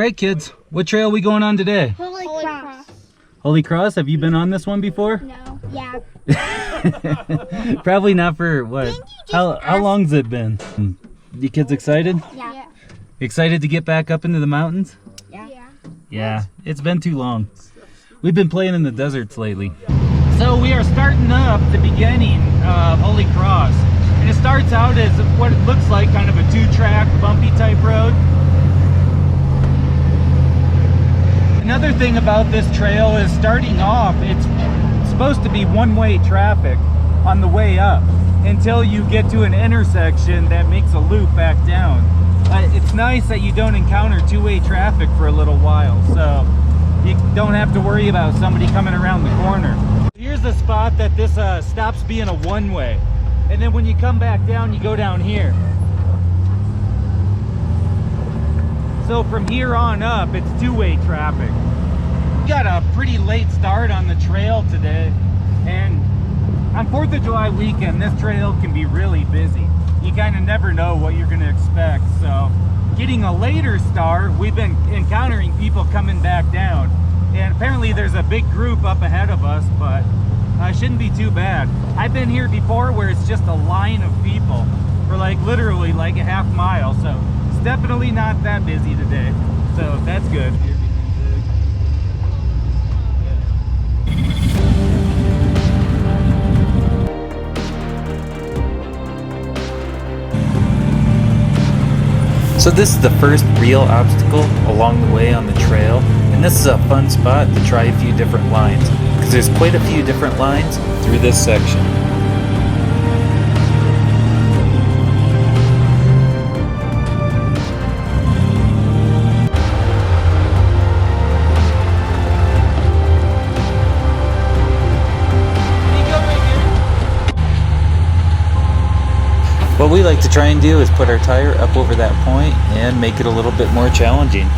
right, kids. What trail are we going on today? Holy Cross. Holy Cross? Have you been on this one before? No. Yeah. Probably not for what? How long's it been? You kids excited? Yeah. Excited to get back up into the mountains? Yeah. Yeah, it's been too long. We've been playing in the deserts lately. So we are starting up the beginning of Holy Cross. And it starts out as what it looks like kind of a 2-track bumpy type road. Another thing about this trail is starting off, it's supposed to be one-way traffic on the way up until you get to an intersection that makes a loop back down. It's nice that you don't encounter two-way traffic for a little while, so you don't have to worry about somebody coming around the corner. Here's the spot that this stops being a one-way, and then when you come back down, you go down here. So from here on up, it's two-way traffic. We got a pretty late start on the trail today, and on 4th of July weekend, this trail can be really busy. You kind of never know what you're going to expect, so getting a later start, we've been encountering people coming back down, and apparently there's a big group up ahead of us, but shouldn't be too bad. I've been here before where it's just a line of people for like literally like a half mile, so it's definitely not that busy today, so that's good. So this is the first real obstacle along the way on the trail, and this is a fun spot to try a few different lines, because there's quite a few different lines through this section. What we like to try and do is put our tire up over that point and make it a little bit more challenging.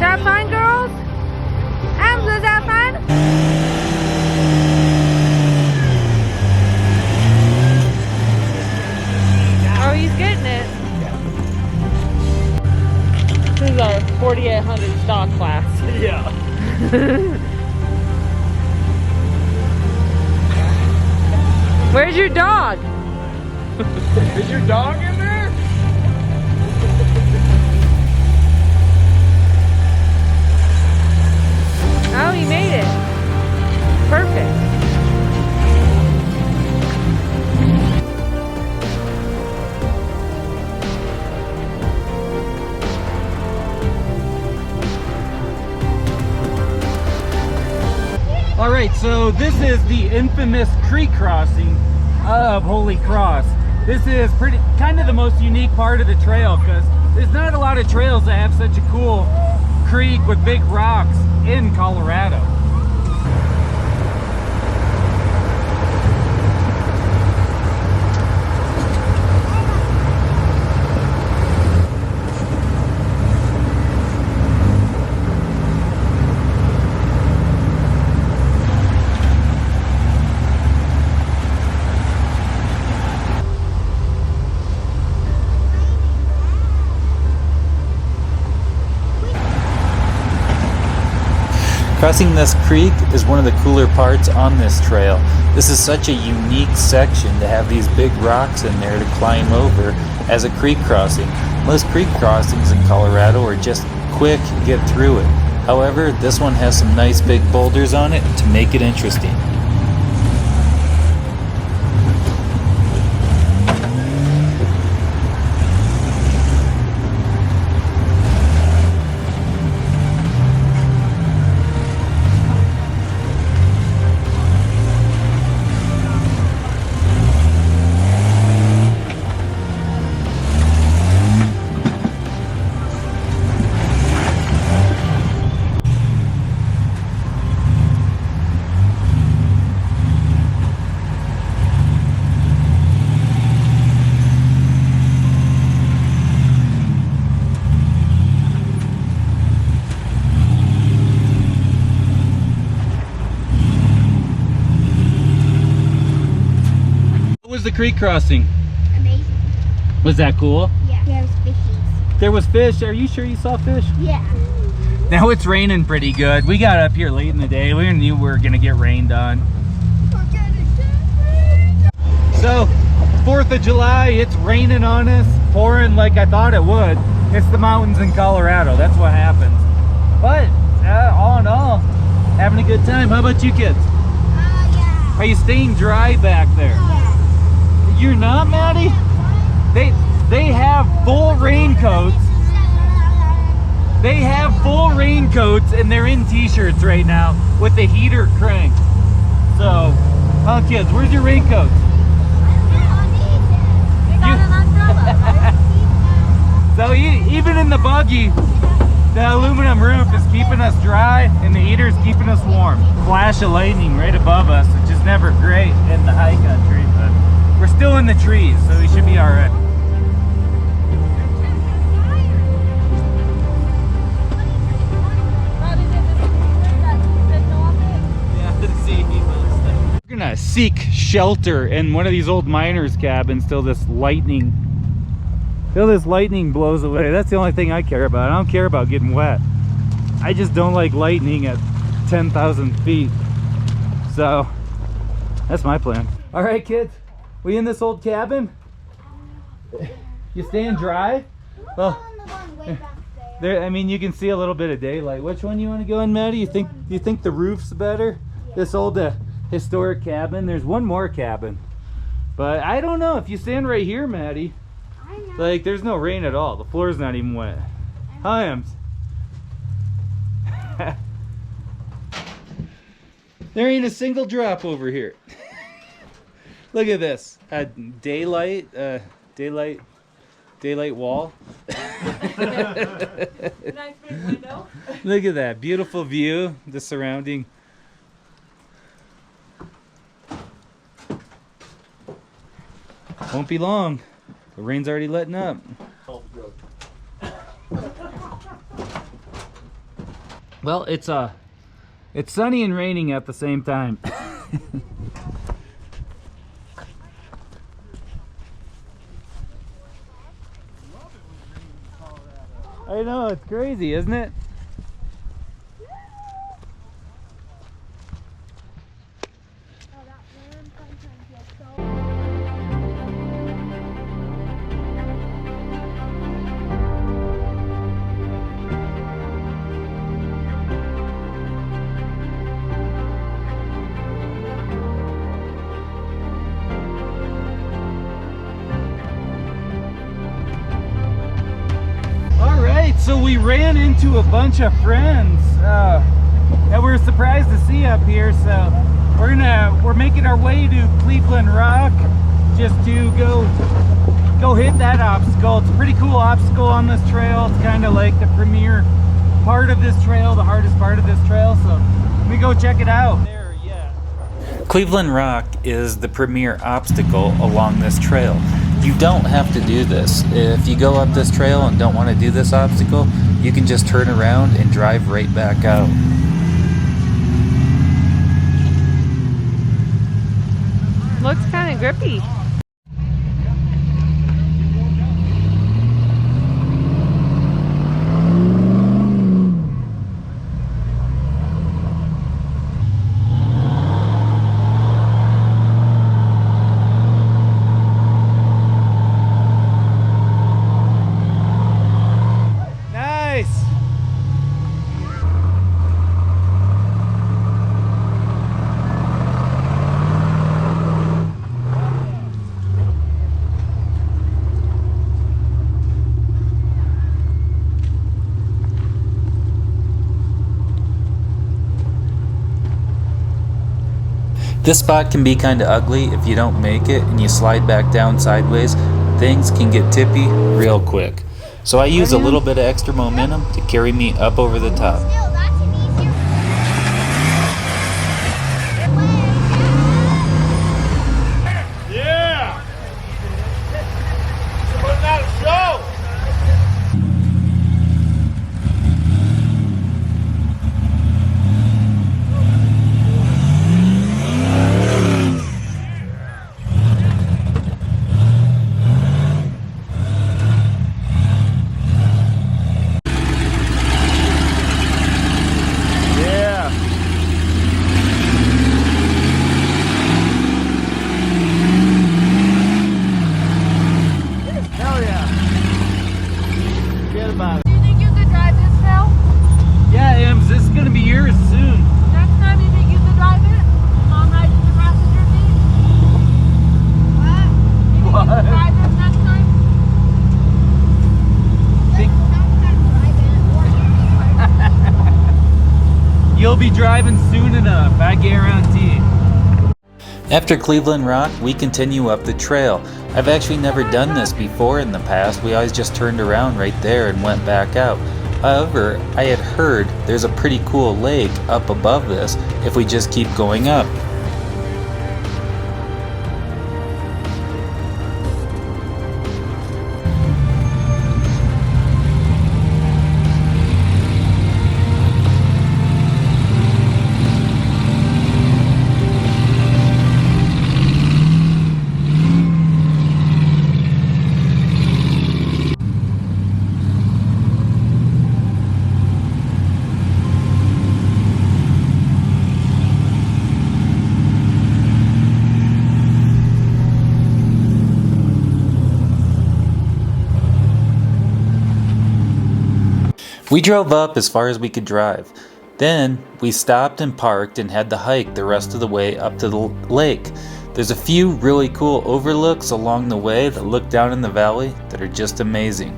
Have fun, girls? Was that fun? Oh, he's getting it. This is our 4800 stock class. Yeah. Where's your dog? Is your dog in there? Oh, he made it. Perfect. All right, so this is the infamous creek crossing of Holy Cross. This is kind of the most unique part of the trail, because there's not a lot of trails that have such a cool creek with big rocks in Colorado. Crossing this creek is one of the cooler parts on this trail. This is such a unique section to have these big rocks in there to climb over as a creek crossing. Most creek crossings in Colorado are just quick, get through it. However, this one has some nice big boulders on it to make it interesting. the creek crossing? Amazing. Was that cool? Yeah. There was fishies. There was fish. Are you sure you saw fish? Yeah. Now it's raining pretty good. We got up here late in the day. We knew we were gonna get rained on. So, 4th of July, it's raining on us, pouring like I thought it would. It's the mountains in Colorado. That's what happens. But all in all, having a good time. How about you kids? Yeah. Are you staying dry back there? Yeah. You're not, Maddie? They have full raincoats. They have full raincoats and they're in t-shirts right now with the heater cranked. So, kids, where's your raincoats? So even in the buggy, the aluminum roof is keeping us dry and the heater is keeping us warm. Flash of lightning right above us, which is never great in the high country, but we're still in the trees, so we should be all right. We're gonna seek shelter in one of these old miners' cabins till this lightning blows away. That's the only thing I care about. I don't care about getting wet. I just don't like lightning at 10,000 feet. So that's my plan. All right, kids, we in this old cabin? You staying dry? Well, there. I mean, you can see a little bit of daylight. Which one you want to go in, Maddie? You think the roof's better? Yeah. This old historic cabin. There's one more cabin, but I don't know if you stand right here, Maddie. Like, there's no rain at all. The floor's not even wet. Hi, Ems. There ain't a single drop over here. Look at this. Daylight wall. Nice big window. Look at that beautiful view. The surrounding. Won't be long. The rain's already letting up. Well, it's sunny and raining at the same time. I know, it's crazy, isn't it? So we ran into a bunch of friends that we were surprised to see up here. So we're making our way to Cleveland Rock just to go hit that obstacle. It's a pretty cool obstacle on this trail. It's kind of like the premier part of this trail, the hardest part of this trail. So let me go check it out. Cleveland Rock is the premier obstacle along this trail. You don't have to do this. If you go up this trail and don't want to do this obstacle, you can just turn around and drive right back out. Looks kind of grippy. This spot can be kind of ugly if you don't make it and you slide back down sideways. Things can get tippy real quick. So I use a little bit of extra momentum to carry me up over the top. Yeah! Putting out a show! arriving soon enough, I guarantee. After Cleveland Rock, we continue up the trail. I've actually never done this before in the past. We always just turned around right there and went back out. However, I had heard there's a pretty cool lake up above this if we just keep going up. We drove up as far as we could drive. Then we stopped and parked and had to hike the rest of the way up to the lake. There's a few really cool overlooks along the way that look down in the valley that are just amazing.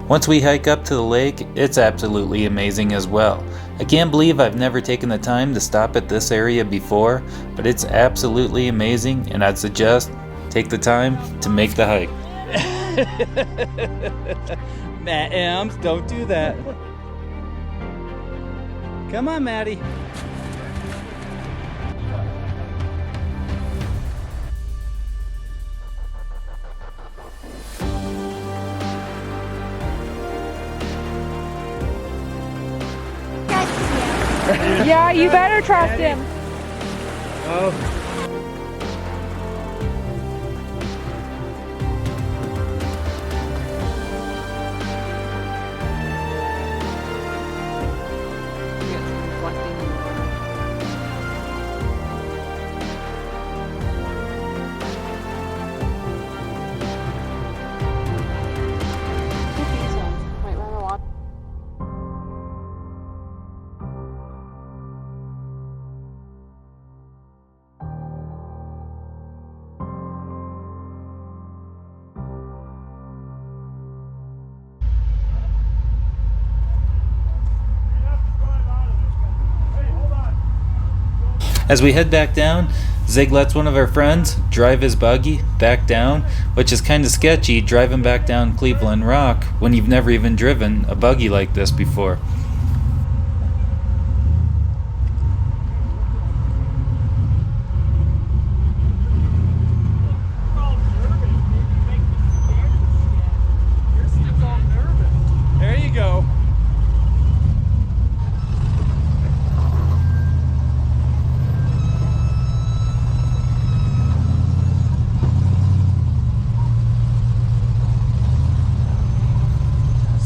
Once we hike up to the lake, it's absolutely amazing as well. I can't believe I've never taken the time to stop at this area before, but it's absolutely amazing, and I'd suggest take the time to make the hike. Matt Ems, don't do that. Come on, Maddie. Yeah, you better trust him. Oh. As we head back down, Zig lets one of our friends drive his buggy back down, which is kind of sketchy driving back down Cleveland Rock when you've never even driven a buggy like this before. There you go.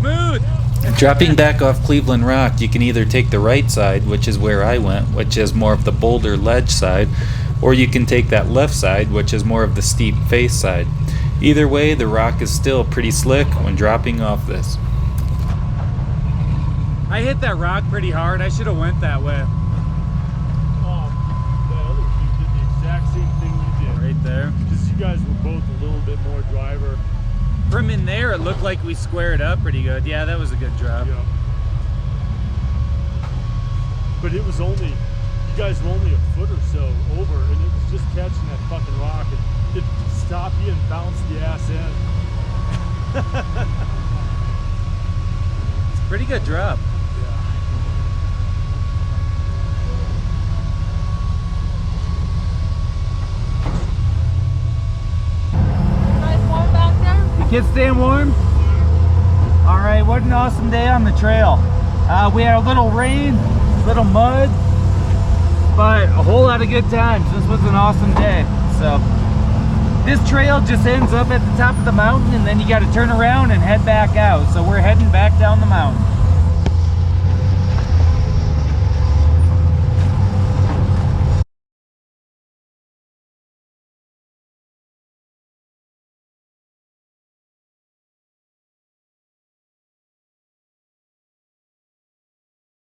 Smooth. Dropping back off Cleveland Rock, you can either take the right side, which is where I went, which is more of the boulder ledge side, or you can take that left side, which is more of the steep face side. Either way, the rock is still pretty slick when dropping off this. I hit that rock pretty hard. I should have went that way. That other dude did the exact same thing you did. Right there. Because you guys were both a little bit more driver. From in there, it looked like we squared up pretty good. Yeah, that was a good drop. Yeah. But it was only, you guys were only a foot or so over, and it was just catching that fucking rock, and it stopped you and bounced the ass in. It's a pretty good drop. Kids staying warm? All right, what an awesome day on the trail. We had a little rain, a little mud, but a whole lot of good times. This was an awesome day. So this trail just ends up at the top of the mountain, and then you got to turn around and head back out. So we're heading back down the mountain.